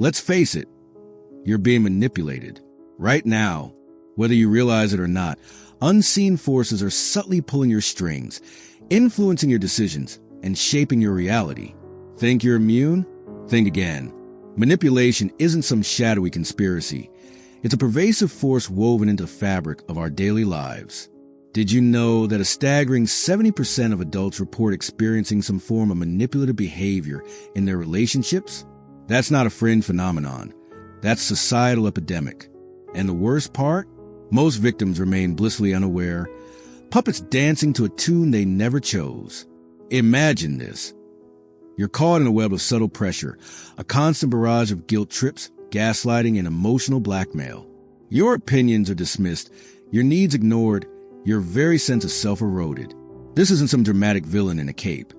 Let's face it, you're being manipulated. Right now, whether you realize it or not, unseen forces are subtly pulling your strings, influencing your decisions, and shaping your reality. Think you're immune? Think again. Manipulation isn't some shadowy conspiracy. It's a pervasive force woven into the fabric of our daily lives. Did you know that a staggering 70% of adults report experiencing some form of manipulative behavior in their relationships? That's not a fringe phenomenon. That's a societal epidemic. And the worst part? Most victims remain blissfully unaware, puppets dancing to a tune they never chose. Imagine this. You're caught in a web of subtle pressure, a constant barrage of guilt trips, gaslighting, and emotional blackmail. Your opinions are dismissed, your needs ignored, your very sense of self eroded. This isn't some dramatic villain in a cape.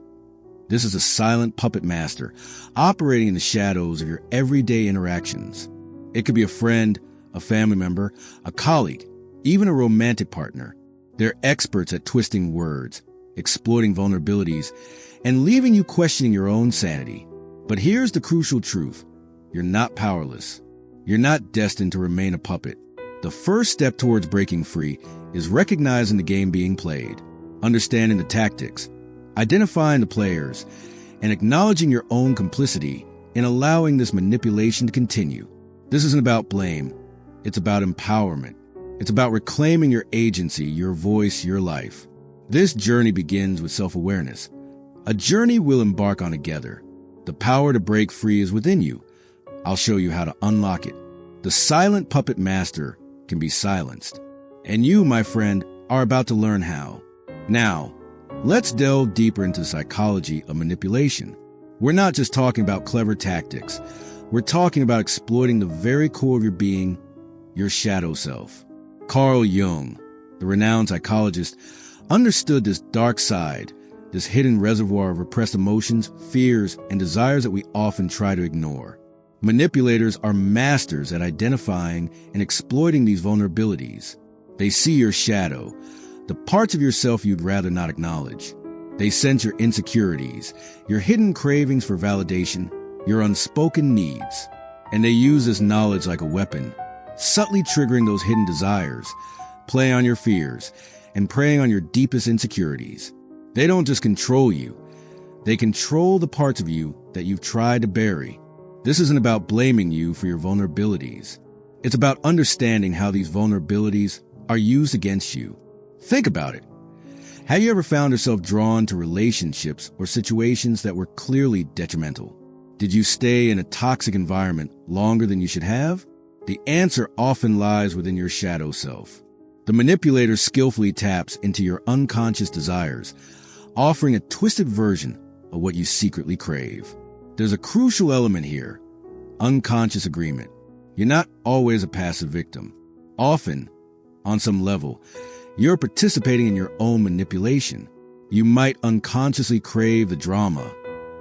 This is a silent puppet master, operating in the shadows of your everyday interactions. It could be a friend, a family member, a colleague, even a romantic partner. They're experts at twisting words, exploiting vulnerabilities, and leaving you questioning your own sanity. But here's the crucial truth. You're not powerless. You're not destined to remain a puppet. The first step towards breaking free is recognizing the game being played, understanding the tactics, identifying the players, and acknowledging your own complicity in allowing this manipulation to continue. This isn't about blame. It's about empowerment. It's about reclaiming your agency, your voice, your life. This journey begins with self-awareness, a journey we'll embark on together. The power to break free is within you. I'll show you how to unlock it. The silent puppet master can be silenced. And you, my friend, are about to learn how. Now, let's delve deeper into the psychology of manipulation. We're not just talking about clever tactics. We're talking about exploiting the very core of your being, your shadow self. Carl Jung, the renowned psychologist, understood this dark side, this hidden reservoir of repressed emotions, fears, and desires that we often try to ignore. Manipulators are masters at identifying and exploiting these vulnerabilities. They see your shadow, the parts of yourself you'd rather not acknowledge. They sense your insecurities, your hidden cravings for validation, your unspoken needs. And they use this knowledge like a weapon, subtly triggering those hidden desires, play on your fears, and preying on your deepest insecurities. They don't just control you. They control the parts of you that you've tried to bury. This isn't about blaming you for your vulnerabilities. It's about understanding how these vulnerabilities are used against you. Think about it. Have you ever found yourself drawn to relationships or situations that were clearly detrimental? Did you stay in a toxic environment longer than you should have? The answer often lies within your shadow self. The manipulator skillfully taps into your unconscious desires, offering a twisted version of what you secretly crave. There's a crucial element here: unconscious agreement. You're not always a passive victim. Often, on some level, you're participating in your own manipulation. You might unconsciously crave the drama,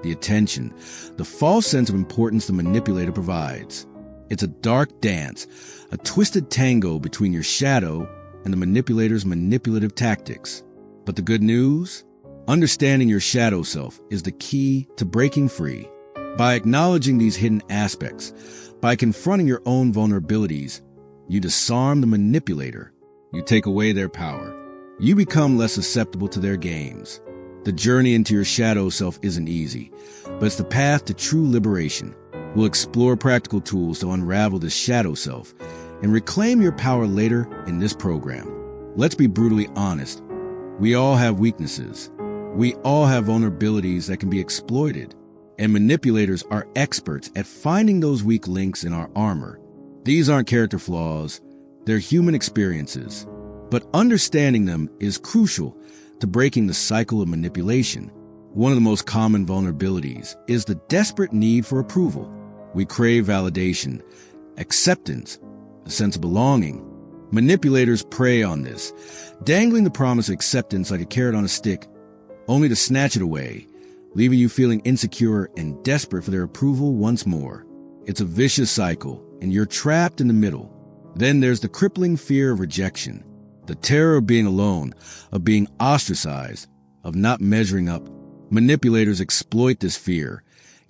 the attention, the false sense of importance the manipulator provides. It's a dark dance, a twisted tango between your shadow and the manipulator's manipulative tactics. But the good news? Understanding your shadow self is the key to breaking free. By acknowledging these hidden aspects, by confronting your own vulnerabilities, you disarm the manipulator. You take away their power. You become less susceptible to their games. The journey into your shadow self isn't easy, but it's the path to true liberation. We'll explore practical tools to unravel this shadow self and reclaim your power later in this program. Let's be brutally honest. We all have weaknesses. We all have vulnerabilities that can be exploited. And manipulators are experts at finding those weak links in our armor. These aren't character flaws, they're human experiences. But understanding them is crucial to breaking the cycle of manipulation. One of the most common vulnerabilities is the desperate need for approval. We crave validation, acceptance, a sense of belonging. Manipulators prey on this, dangling the promise of acceptance like a carrot on a stick, only to snatch it away, leaving you feeling insecure and desperate for their approval once more. It's a vicious cycle, and you're trapped in the middle. Then there's the crippling fear of rejection, the terror of being alone, of being ostracized, of not measuring up. Manipulators exploit this fear,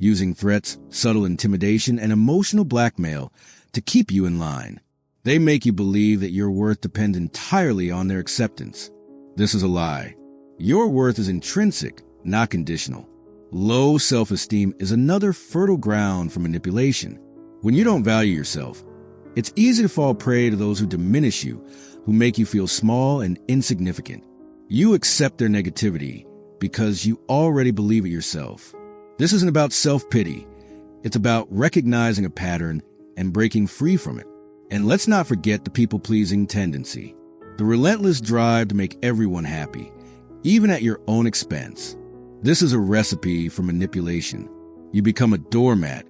using threats, subtle intimidation, and emotional blackmail to keep you in line. They make you believe that your worth depends entirely on their acceptance. This is a lie. Your worth is intrinsic, not conditional. Low self-esteem is another fertile ground for manipulation. When you don't value yourself, it's easy to fall prey to those who diminish you, who make you feel small and insignificant. You accept their negativity because you already believe it yourself. This isn't about self-pity. It's about recognizing a pattern and breaking free from it. And let's not forget the people-pleasing tendency, the relentless drive to make everyone happy, even at your own expense. This is a recipe for manipulation. You become a doormat,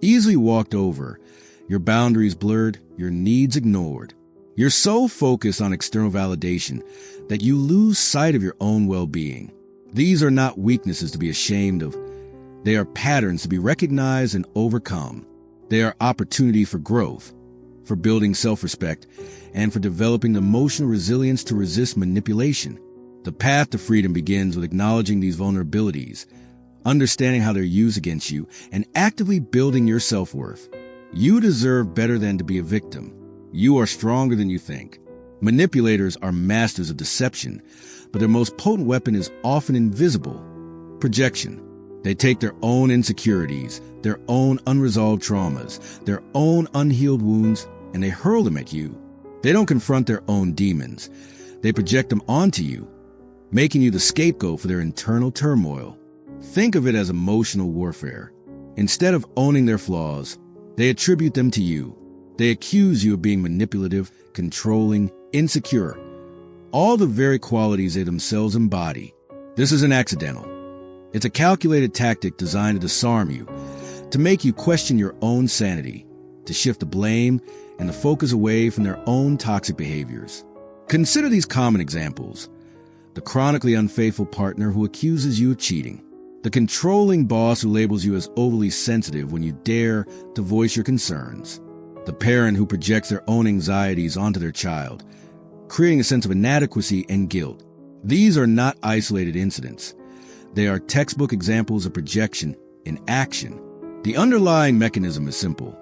easily walked over, your boundaries blurred, your needs ignored. You're so focused on external validation that you lose sight of your own well-being. These are not weaknesses to be ashamed of. They are patterns to be recognized and overcome. They are opportunity for growth, for building self-respect, and for developing emotional resilience to resist manipulation. The path to freedom begins with acknowledging these vulnerabilities, understanding how they're used against you, and actively building your self-worth. You deserve better than to be a victim. You are stronger than you think. Manipulators are masters of deception, but their most potent weapon is often invisible: projection. They take their own insecurities, their own unresolved traumas, their own unhealed wounds, and they hurl them at you. They don't confront their own demons. They project them onto you, making you the scapegoat for their internal turmoil. Think of it as emotional warfare. Instead of owning their flaws, they attribute them to you. They accuse you of being manipulative, controlling, insecure, all the very qualities they themselves embody. This isn't accidental. It's a calculated tactic designed to disarm you, to make you question your own sanity, to shift the blame and the focus away from their own toxic behaviors. Consider these common examples: the chronically unfaithful partner who accuses you of cheating, the controlling boss who labels you as overly sensitive when you dare to voice your concerns, the parent who projects their own anxieties onto their child, creating a sense of inadequacy and guilt. These are not isolated incidents. They are textbook examples of projection in action. The underlying mechanism is simple.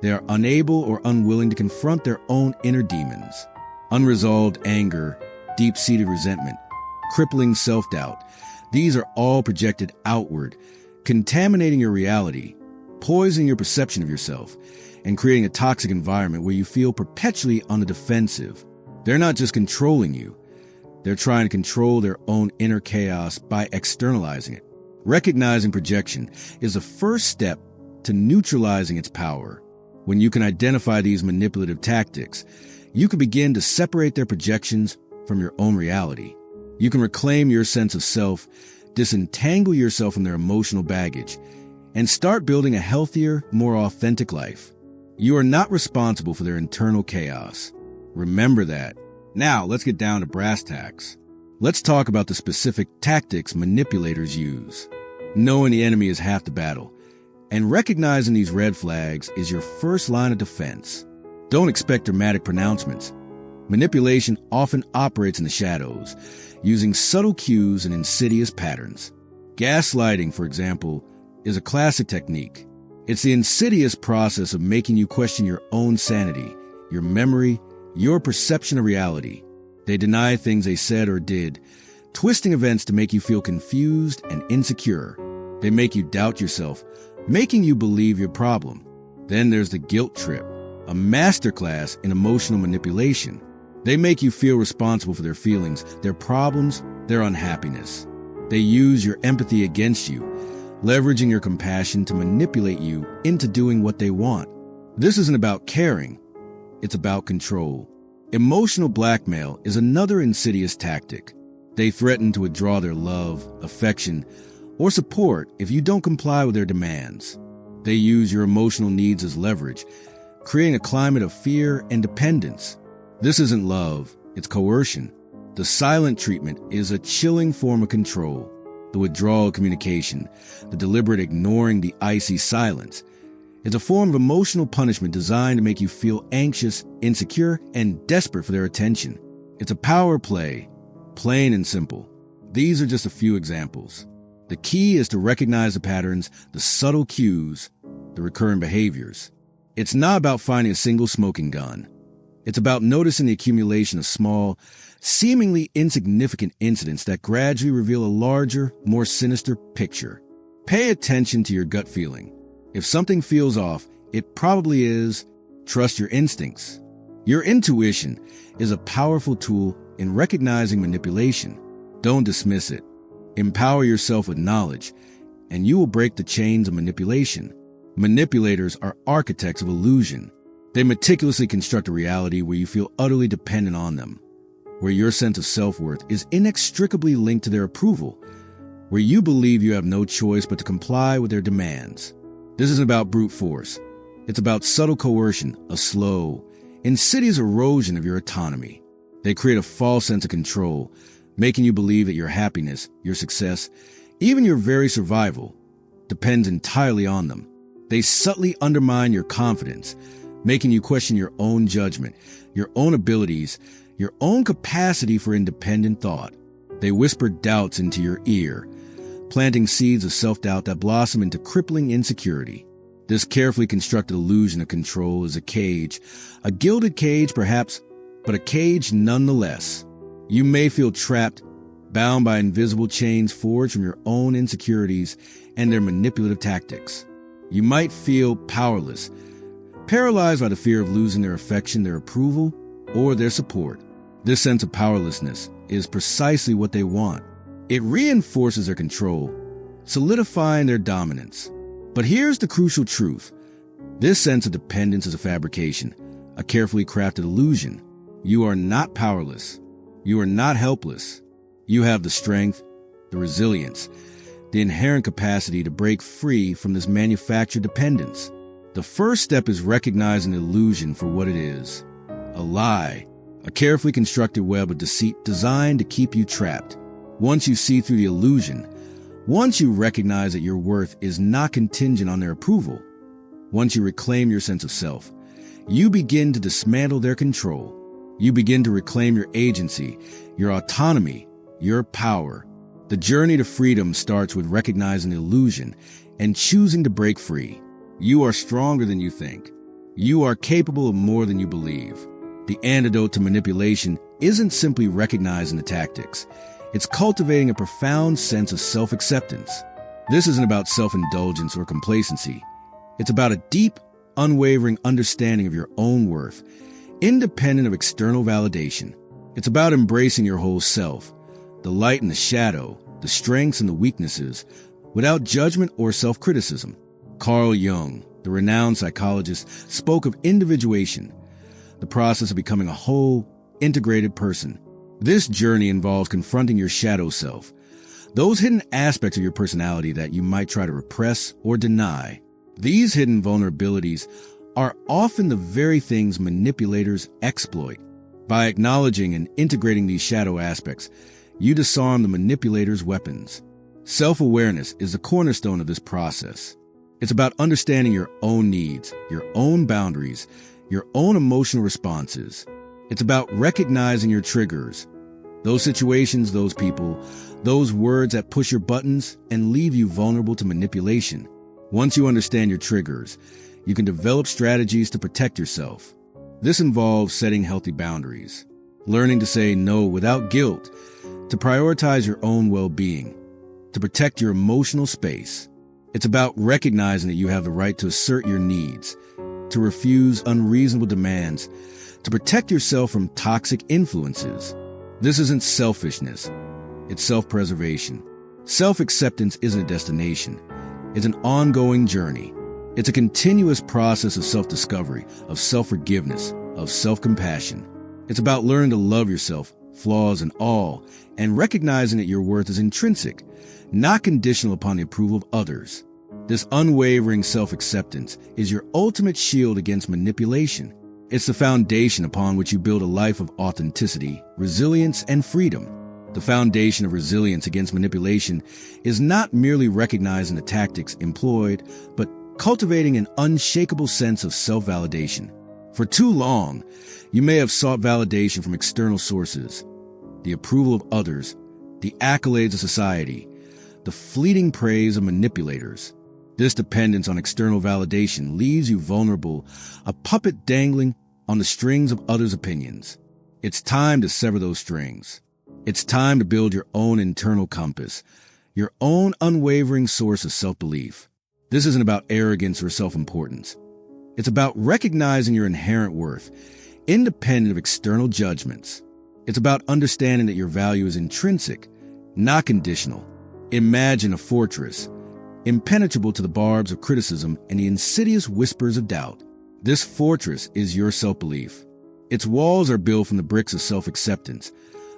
They are unable or unwilling to confront their own inner demons. Unresolved anger, deep-seated resentment, crippling self-doubt. These are all projected outward, contaminating your reality, poisoning your perception of yourself, and creating a toxic environment where you feel perpetually on the defensive. They're not just controlling you. They're trying to control their own inner chaos by externalizing it. Recognizing projection is the first step to neutralizing its power. When you can identify these manipulative tactics, you can begin to separate their projections from your own reality. You can reclaim your sense of self, disentangle yourself from their emotional baggage, and start building a healthier, more authentic life. You are not responsible for their internal chaos. Remember that. Now, let's get down to brass tacks. Let's talk about the specific tactics manipulators use. Knowing the enemy is half the battle, and recognizing these red flags is your first line of defense. Don't expect dramatic pronouncements. Manipulation often operates in the shadows, using subtle cues and insidious patterns. Gaslighting, for example, is a classic technique. It's the insidious process of making you question your own sanity, your memory, your perception of reality. They deny things they said or did, twisting events to make you feel confused and insecure. They make you doubt yourself, making you believe your problem. Then there's the guilt trip, a masterclass in emotional manipulation. They make you feel responsible for their feelings, their problems, their unhappiness. They use your empathy against you, leveraging your compassion to manipulate you into doing what they want. This isn't about caring. It's about control. Emotional blackmail is another insidious tactic. They threaten to withdraw their love, affection, or support if you don't comply with their demands. They use your emotional needs as leverage, creating a climate of fear and dependence. This isn't love, it's coercion. The silent treatment is a chilling form of control. The withdrawal of communication, the deliberate ignoring, the icy silence, is a form of emotional punishment designed to make you feel anxious, insecure, and desperate for their attention. It's a power play, plain and simple. These are just a few examples. The key is to recognize the patterns, the subtle cues, the recurring behaviors. It's not about finding a single smoking gun. It's about noticing the accumulation of small, seemingly insignificant incidents that gradually reveal a larger, more sinister picture. Pay attention to your gut feeling. If something feels off, it probably is. Trust your instincts. Your intuition is a powerful tool in recognizing manipulation. Don't dismiss it. Empower yourself with knowledge, and you will break the chains of manipulation. Manipulators are architects of illusion. They meticulously construct a reality where you feel utterly dependent on them, where your sense of self-worth is inextricably linked to their approval, where you believe you have no choice but to comply with their demands. This isn't about brute force. It's about subtle coercion, a slow, insidious erosion of your autonomy. They create a false sense of control, making you believe that your happiness, your success, even your very survival, depends entirely on them. They subtly undermine your confidence, making you question your own judgment, your own abilities, your own capacity for independent thought. They whisper doubts into your ear, planting seeds of self-doubt that blossom into crippling insecurity. This carefully constructed illusion of control is a cage, a gilded cage perhaps, but a cage nonetheless. You may feel trapped, bound by invisible chains forged from your own insecurities and their manipulative tactics. You might feel powerless, paralyzed by the fear of losing their affection, their approval, or their support. This sense of powerlessness is precisely what they want. It reinforces their control, solidifying their dominance. But here's the crucial truth. This sense of dependence is a fabrication, a carefully crafted illusion. You are not powerless. You are not helpless. You have the strength, the resilience, the inherent capacity to break free from this manufactured dependence. The first step is recognizing the illusion for what it is. A lie, a carefully constructed web of deceit designed to keep you trapped. Once you see through the illusion, once you recognize that your worth is not contingent on their approval, once you reclaim your sense of self, you begin to dismantle their control. You begin to reclaim your agency, your autonomy, your power. The journey to freedom starts with recognizing the illusion and choosing to break free. You are stronger than you think. You are capable of more than you believe. The antidote to manipulation isn't simply recognizing the tactics. It's cultivating a profound sense of self-acceptance. This isn't about self-indulgence or complacency. It's about a deep, unwavering understanding of your own worth, independent of external validation. It's about embracing your whole self, the light and the shadow, the strengths and the weaknesses, without judgment or self-criticism. Carl Jung, the renowned psychologist, spoke of individuation, the process of becoming a whole, integrated person. This journey involves confronting your shadow self, those hidden aspects of your personality that you might try to repress or deny. These hidden vulnerabilities are often the very things manipulators exploit. By acknowledging and integrating these shadow aspects, you disarm the manipulator's weapons. Self-awareness is the cornerstone of this process. It's about understanding your own needs, your own boundaries, your own emotional responses. It's about recognizing your triggers, those situations, those people, those words that push your buttons and leave you vulnerable to manipulation. Once you understand your triggers, you can develop strategies to protect yourself. This involves setting healthy boundaries, learning to say no without guilt, to prioritize your own well-being, to protect your emotional space. It's about recognizing that you have the right to assert your needs, to refuse unreasonable demands, to protect yourself from toxic influences. This isn't selfishness. It's self-preservation. Self-acceptance isn't a destination. It's an ongoing journey. It's a continuous process of self-discovery, of self-forgiveness, of self-compassion. It's about learning to love yourself, flaws and all, and recognizing that your worth is intrinsic, not conditional upon the approval of others. This unwavering self-acceptance is your ultimate shield against manipulation. It's the foundation upon which you build a life of authenticity, resilience, and freedom. The foundation of resilience against manipulation is not merely recognizing the tactics employed, but cultivating an unshakable sense of self-validation. For too long, you may have sought validation from external sources, the approval of others, the accolades of society. the fleeting praise of manipulators. This dependence on external validation leaves you vulnerable, a puppet dangling on the strings of others' opinions. It's time to sever those strings. It's time to build your own internal compass, your own unwavering source of self-belief. This isn't about arrogance or self-importance. It's about recognizing your inherent worth, independent of external judgments. It's about understanding that your value is intrinsic, not conditional. Imagine a fortress, impenetrable to the barbs of criticism and the insidious whispers of doubt. This fortress is your self-belief. Its walls are built from the bricks of self-acceptance,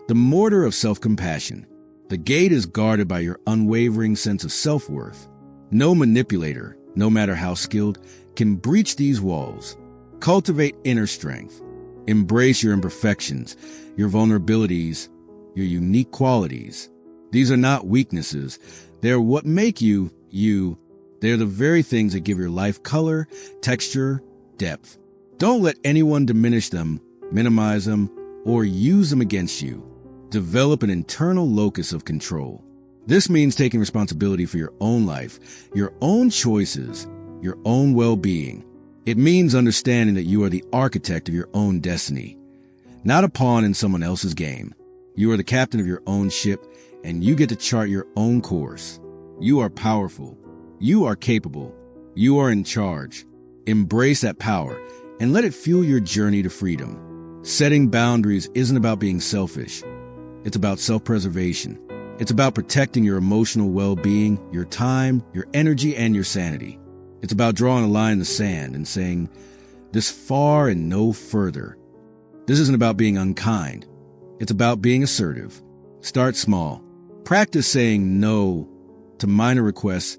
the mortar of self-compassion. The gate is guarded by your unwavering sense of self-worth. No manipulator, no matter how skilled, can breach these walls. Cultivate inner strength. Embrace your imperfections, your vulnerabilities, your unique qualities. These are not weaknesses. They're what make you, you. They're the very things that give your life color, texture, depth. Don't let anyone diminish them, minimize them, or use them against you. Develop an internal locus of control. This means taking responsibility for your own life, your own choices, your own well-being. It means understanding that you are the architect of your own destiny, not a pawn in someone else's game. You are the captain of your own ship, and you get to chart your own course. You are powerful. You are capable. You are in charge. Embrace that power and let it fuel your journey to freedom. Setting boundaries isn't about being selfish. It's about self-preservation. It's about protecting your emotional well-being, your time, your energy, and your sanity. It's about drawing a line in the sand and saying, this far and no further. This isn't about being unkind. It's about being assertive. Start small. Practice saying no to minor requests,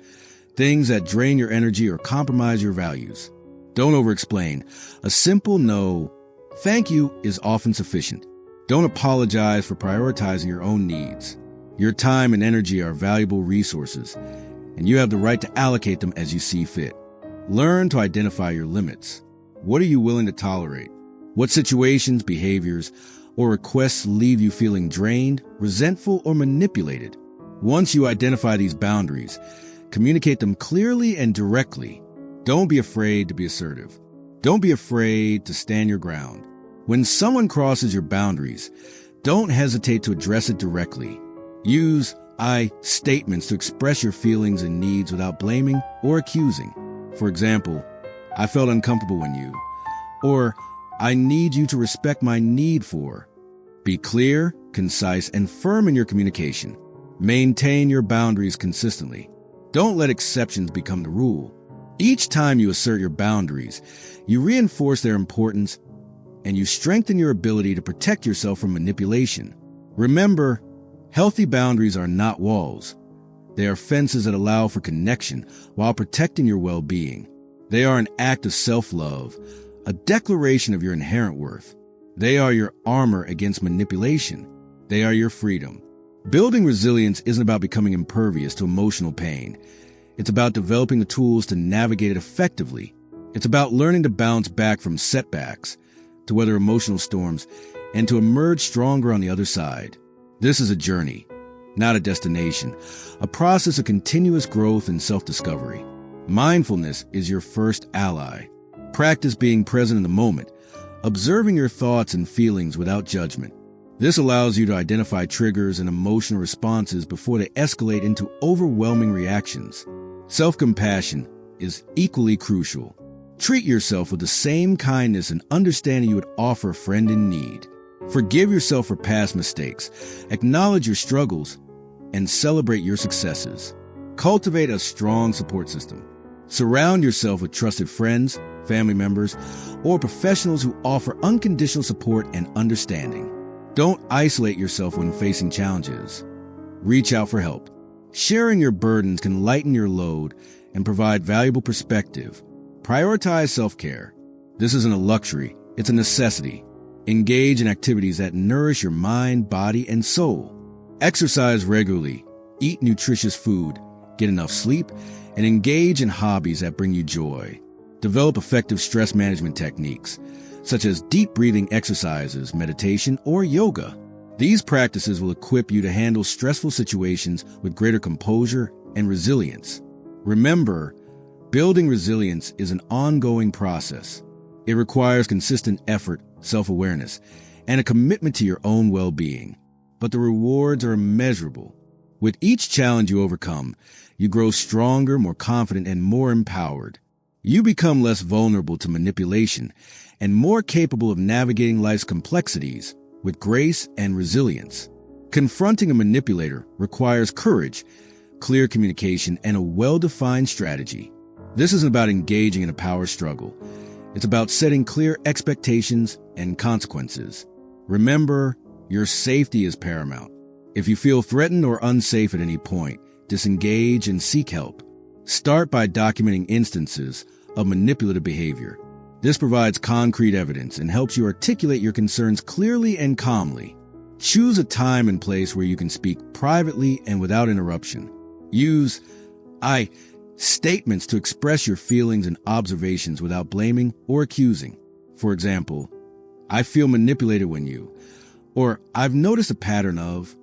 things that drain your energy or compromise your values. Don't over-explain. A simple no, thank you, is often sufficient. Don't apologize for prioritizing your own needs. Your time and energy are valuable resources, and you have the right to allocate them as you see fit. Learn to identify your limits. What are you willing to tolerate? What situations, behaviors, or requests leave you feeling drained, resentful, or manipulated? Once you identify these boundaries, communicate them clearly and directly. Don't be afraid to be assertive. Don't be afraid to stand your ground. When someone crosses your boundaries, don't hesitate to address it directly. Use I statements to express your feelings and needs without blaming or accusing. For example, I felt uncomfortable when you, or I need you to respect my need for. Be clear, concise, and firm in your communication. Maintain your boundaries consistently. Don't let exceptions become the rule. Each time you assert your boundaries, you reinforce their importance and you strengthen your ability to protect yourself from manipulation. Remember, healthy boundaries are not walls. They are fences that allow for connection while protecting your well-being. They are an act of self-love, a declaration of your inherent worth. They are your armor against manipulation. They are your freedom. Building resilience isn't about becoming impervious to emotional pain. It's about developing the tools to navigate it effectively. It's about learning to bounce back from setbacks, to weather emotional storms, and to emerge stronger on the other side. This is a journey, not a destination, a process of continuous growth and self-discovery. Mindfulness is your first ally. Practice being present in the moment, observing your thoughts and feelings without judgment. This allows you to identify triggers and emotional responses before they escalate into overwhelming reactions. Self-compassion is equally crucial. Treat yourself with the same kindness and understanding you would offer a friend in need. Forgive yourself for past mistakes, acknowledge your struggles, and celebrate your successes. Cultivate a strong support system. Surround yourself with trusted friends, family members, or professionals who offer unconditional support and understanding. Don't isolate yourself when facing challenges. Reach out for help. Sharing your burdens can lighten your load and provide valuable perspective. Prioritize self-care. This isn't a luxury, it's a necessity. Engage in activities that nourish your mind, body, and soul. Exercise regularly, eat nutritious food, get enough sleep, and engage in hobbies that bring you joy. Develop effective stress management techniques, such as deep breathing exercises, meditation, or yoga. These practices will equip you to handle stressful situations with greater composure and resilience. Remember, building resilience is an ongoing process. It requires consistent effort, self-awareness, and a commitment to your own well-being. But the rewards are immeasurable. With each challenge you overcome, you grow stronger, more confident, and more empowered. You become less vulnerable to manipulation and more capable of navigating life's complexities with grace and resilience. Confronting a manipulator requires courage, clear communication, and a well-defined strategy. This isn't about engaging in a power struggle. It's about setting clear expectations and consequences. Remember, your safety is paramount. If you feel threatened or unsafe at any point, disengage and seek help. Start by documenting instances of manipulative behavior. This provides concrete evidence and helps you articulate your concerns clearly and calmly. Choose a time and place where you can speak privately and without interruption. Use I statements to express your feelings and observations without blaming or accusing. For example, I feel manipulated when you, or I've noticed a pattern of.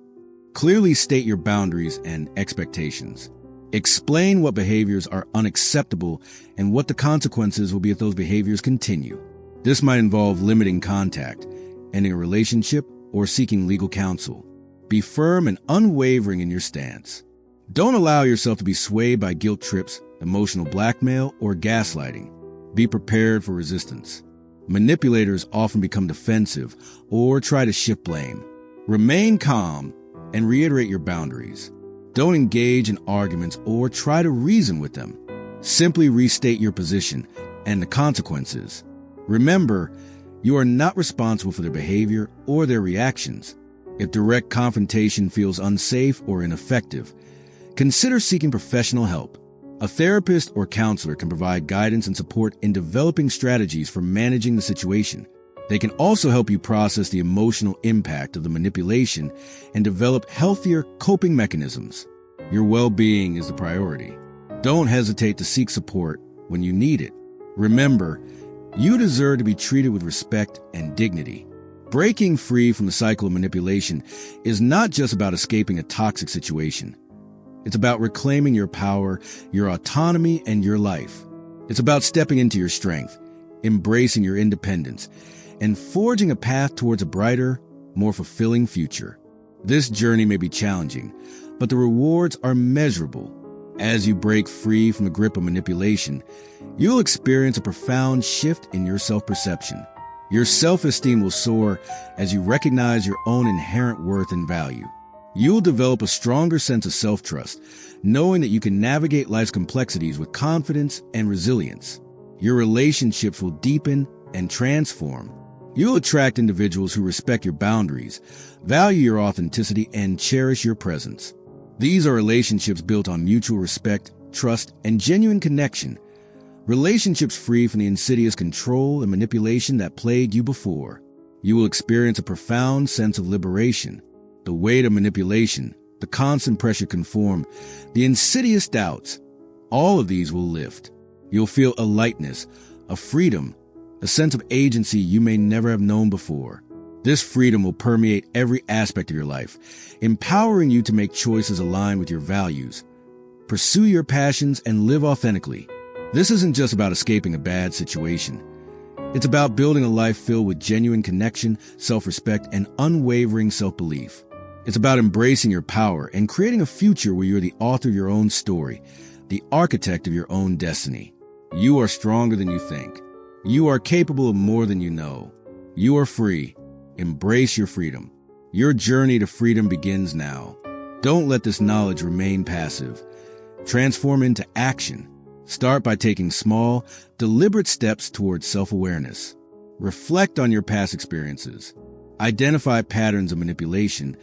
Clearly state your boundaries and expectations. Explain what behaviors are unacceptable and what the consequences will be if those behaviors continue. This might involve limiting contact, ending a relationship, or seeking legal counsel. Be firm and unwavering in your stance. Don't allow yourself to be swayed by guilt trips, emotional blackmail, or gaslighting. Be prepared for resistance. Manipulators often become defensive or try to shift blame. Remain calm and reiterate your boundaries. Don't engage in arguments or try to reason with them. Simply restate your position and the consequences. Remember, you are not responsible for their behavior or their reactions. If direct confrontation feels unsafe or ineffective, consider seeking professional help. A therapist or counselor can provide guidance and support in developing strategies for managing the situation. They can also help you process the emotional impact of the manipulation and develop healthier coping mechanisms. Your well-being is the priority. Don't hesitate to seek support when you need it. Remember, you deserve to be treated with respect and dignity. Breaking free from the cycle of manipulation is not just about escaping a toxic situation. It's about reclaiming your power, your autonomy, and your life. It's about stepping into your strength, embracing your independence, and forging a path towards a brighter, more fulfilling future. This journey may be challenging, but the rewards are measurable. As you break free from the grip of manipulation, you'll experience a profound shift in your self-perception. Your self-esteem will soar as you recognize your own inherent worth and value. You'll develop a stronger sense of self-trust, knowing that you can navigate life's complexities with confidence and resilience. Your relationships will deepen and transform. You'll attract individuals who respect your boundaries, value your authenticity, and cherish your presence. These are relationships built on mutual respect, trust, and genuine connection. Relationships free from the insidious control and manipulation that plagued you before. You will experience a profound sense of liberation. The weight of manipulation, the constant pressure to conform, the insidious doubts, all of these will lift. You'll feel a lightness, a freedom, a sense of agency you may never have known before. This freedom will permeate every aspect of your life, empowering you to make choices aligned with your values. Pursue your passions and live authentically. This isn't just about escaping a bad situation. It's about building a life filled with genuine connection, self-respect, and unwavering self-belief. It's about embracing your power and creating a future where you're the author of your own story, the architect of your own destiny. You are stronger than you think. You are capable of more than you know. You are free. Embrace your freedom. Your journey to freedom begins now. Don't let this knowledge remain passive. Transform into action. Start by taking small, deliberate steps towards self-awareness. Reflect on your past experiences. Identify patterns of manipulation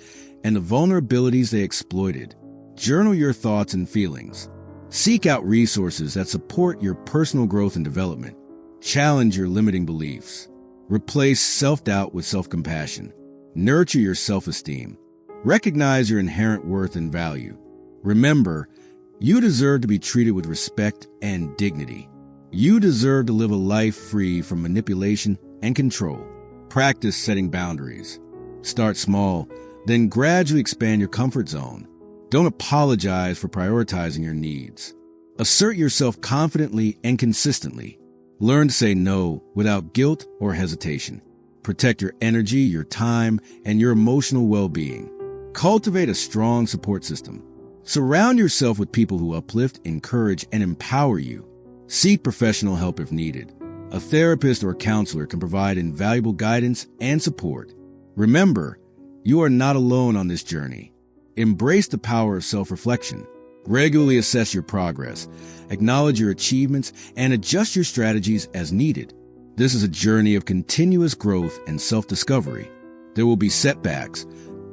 and the vulnerabilities they exploited. Journal your thoughts and feelings. Seek out resources that support your personal growth and development. Challenge your limiting beliefs. Replace self-doubt with self-compassion. Nurture your self-esteem. Recognize your inherent worth and value. Remember, you deserve to be treated with respect and dignity. You deserve to live a life free from manipulation and control. Practice setting boundaries. Start small, then gradually expand your comfort zone. Don't apologize for prioritizing your needs. Assert yourself confidently and consistently. Learn to say no without guilt or hesitation. Protect your energy, your time, and your emotional well-being. Cultivate a strong support system. Surround yourself with people who uplift, encourage, and empower you. Seek professional help if needed. A therapist or counselor can provide invaluable guidance and support. Remember, you are not alone on this journey. Embrace the power of self-reflection. Regularly assess your progress, acknowledge your achievements, and adjust your strategies as needed. This is a journey of continuous growth and self-discovery. There will be setbacks,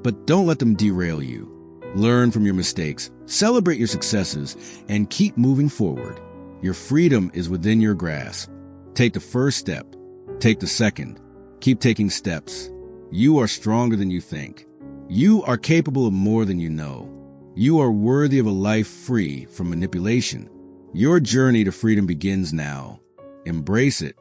but don't let them derail you. Learn from your mistakes, celebrate your successes, and keep moving forward. Your freedom is within your grasp. Take the first step. Take the second. Keep taking steps. You are stronger than you think. You are capable of more than you know. You are worthy of a life free from manipulation. Your journey to freedom begins now. Embrace it